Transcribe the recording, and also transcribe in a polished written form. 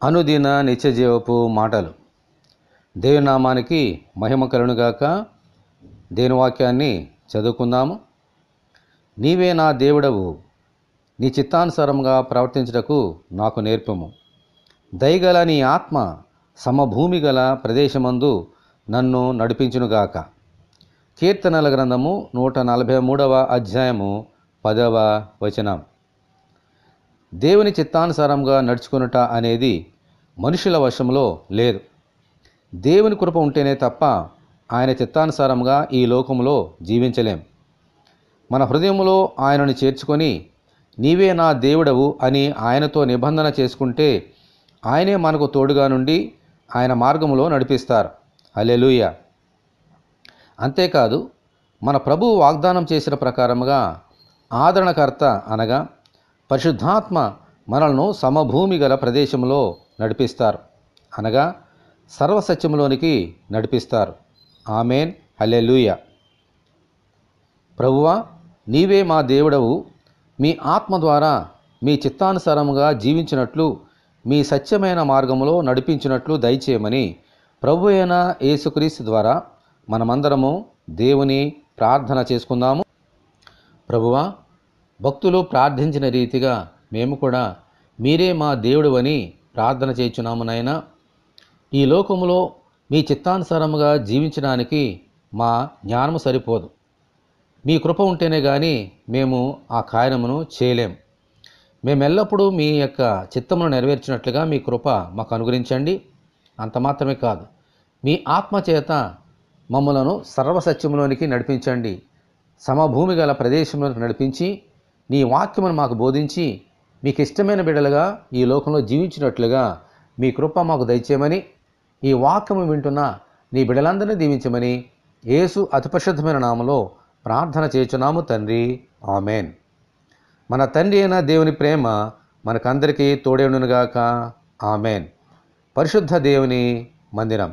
అనుదిన నిత్యజీవపు మాటలు. దేవుని నామానికి మహిమ కలుగునుగాక. దేవుని వాక్యాన్ని చదువుకుందాము. నీవే నా దేవుడవు, నీ చిత్తానుసారంగా ప్రవర్తించుటకు నాకు నేర్పము. దయగల నీ ఆత్మ సమభూమి గల ప్రదేశమందు నన్ను నడిపించునుగాక. కీర్తనల గ్రంథము 143వ అధ్యాయము 10వ వచనం. దేవుని చిత్తానుసారంగా నడుచుకొనుట అనేది మనుషుల వశంలో లేదు. దేవుని కృప ఉంటేనే తప్ప ఆయన చిత్తానుసారంగా ఈ లోకంలో జీవించలేం. మన హృదయంలో ఆయనను చేర్చుకొని నీవే నా దేవుడవు అని ఆయనతో నిబంధన చేసుకుంటే ఆయనే మనకు తోడుగా నుండి ఆయన మార్గంలో నడిపిస్తారు. హల్లెలూయా. అంతేకాదు, మన ప్రభువు వాగ్దానం చేసిన ప్రకారముగా ఆదరణకర్త అనగా పరిశుద్ధాత్మ మనలను సమభూమి గల ప్రదేశంలో నడిపిస్తారు, అనగా సర్వసత్యంలోనికి నడిపిస్తారు. ఆమేన్. హల్లెలూయా. ప్రభువా, నీవే మా దేవుడవు, మీ ఆత్మ ద్వారా మీ చిత్తానుసారముగా జీవించినట్లు మీ సత్యమైన మార్గంలో నడిపించినట్లు దయచేయమని ప్రభు అయిన యేసుక్రీస్తు ద్వారా మనమందరము దేవుని ప్రార్థన చేసుకుందాము. ప్రభువా, భక్తులు ప్రార్థించిన రీతిగా మేము కూడా మీరే మా దేవుడు అని ప్రార్థన చేయుచున్నాము నాయనా. ఈ లోకములో మీ చిత్తానుసారముగా జీవించడానికి మా జ్ఞానము సరిపోదు. మీ కృప ఉంటేనే కానీ మేము ఆ కార్యమును చేయలేం. మేమెల్లప్పుడూ మీ యొక్క చిత్తమును నెరవేర్చినట్లుగా మీ కృప మాకు అనుగ్రహించండి. అంత మాత్రమే కాదు, మీ ఆత్మ చేత మమ్మలను సర్వసత్యములోనికి నడిపించండి. సమభూమి గల ప్రదేశంలోనికి నడిపించి నీ వాక్యమును మాకు బోధించి మీకు ఇష్టమైన బిడ్డలుగా ఈ లోకంలో జీవించినట్లుగా మీ కృప మాకు దయచేయమని, ఈ వాక్యము వింటున్న నీ బిడ్డలందరినీ దీవించమని యేసు అతి పరిశుద్ధమైన నామములో ప్రార్థన చేయుచున్నాము తండ్రి. ఆమేన్. మన తండ్రి అయిన దేవుని ప్రేమ మనకందరికీ తోడేయునుగాక. ఆమేన్. పరిశుద్ధ దేవుని మందిరం.